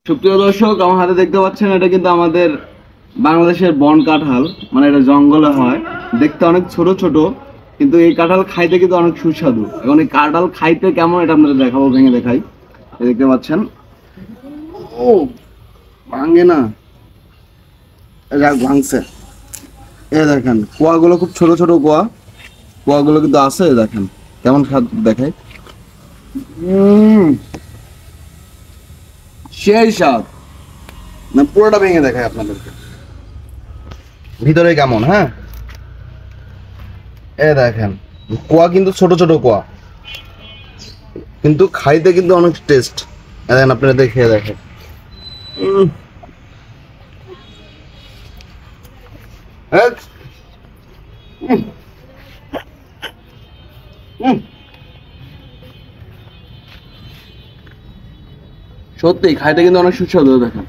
সুপ্রিয় দর্শক, আমার হাতে দেখতে পাচ্ছেন এটা কিন্তু আমাদের বাংলাদেশের বন কাঁঠাল। মানে এটা জঙ্গলে হয়, দেখতে অনেক ছোট ছোট, কিন্তু এই কাঁঠাল খাইতে কিন্তু অনেক সুস্বাদু। এখন এই কাঁঠাল খাইতে কেমন এটা আপনাদের দেখাবো, ভেঙে দেখাই। দেখতে পাচ্ছেন, ও ভাঙে না, ভাঙছে। এ দেখেন কোয়াগুলো খুব ছোট ছোট কোয়া, কোয়াগুলো কিন্তু আছে। দেখেন কেমন স্বাদ দেখায়, সেই স্বাদ। না পুরোটা ভেঙে দেখায় আপনাদেরকে ভিতরে কেমন। হ্যাঁ, এ দেখেন কোয়া কিন্তু ছোট ছোট কোয়া, কিন্তু খাইতে কিন্তু অনেক টেস্ট। দেখেন আপনারা দেখে দেখেন, সত্যি খাইতে কিন্তু অনেক সুস্বাদু। দেখেন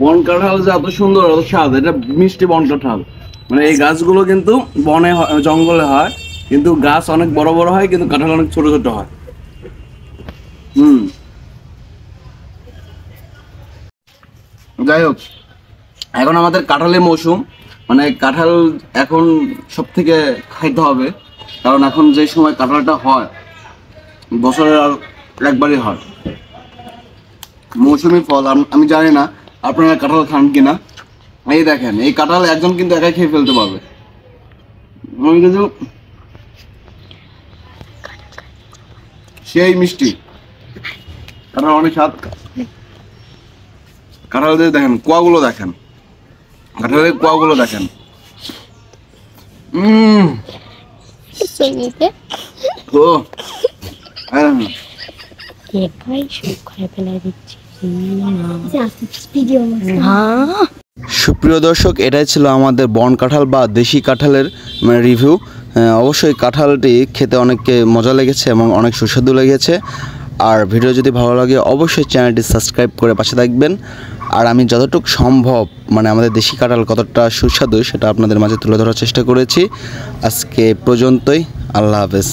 বন কাঁঠাল যে এত সুন্দর, এত স্বাদ, এটা মিষ্টি বন কাঁঠাল। মানে এই গাছগুলো কিন্তু বনে জঙ্গলে হয়, কিন্তু গাছ অনেক বড় বড় হয়, কিন্তু কাঁঠাল অনেক ছোট ছোট হয়। যাই হোক, এখন আমাদের কাঁঠালের মৌসুম। মানে কাঁঠাল এখন সব থেকে খাইতে হবে, কারণ এখন যে সময় কাঁঠালটা হয় বছরের আর একবারই হয়, মৌসুমি ফল। আমি জানি না আপনারা কাঁঠাল খান কিনা। এই দেখেন, এই কাঁঠাল একজন কিন্তু একাই খেয়ে ফেলতে পারবে। আমি কিন্তু সেই মিষ্টি কাঁঠাল, অনেক স্বাদ। কাঁঠাল দিয়ে দেখেন কোয়াগুলো, দেখেন কাঁঠালের কোয়াগুলো দেখেন। ও সুপ্রিয় দর্শক, এটাই ছিল আমাদের বন কাঁঠাল বা দেশি কাঁঠালের রিভিউ। অবশ্যই কাঁঠালটি খেতে অনেক মজা লেগেছে এবং অনেক সুস্বাদু লেগেছে। আর ভিডিও যদি ভালো লাগে অবশ্যই চ্যানেলটি সাবস্ক্রাইব করে পাশে থাকবেন। আর আমি যতটুকু সম্ভব মানে আমাদের দেশি কাঁঠাল কতটা সুস্বাদু সেটা আপনাদের মাঝে তুলে ধরার চেষ্টা করেছি। আজকে পর্যন্তই, আল্লাহ হাফেজ,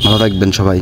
ভালো থাকবেন সবাই।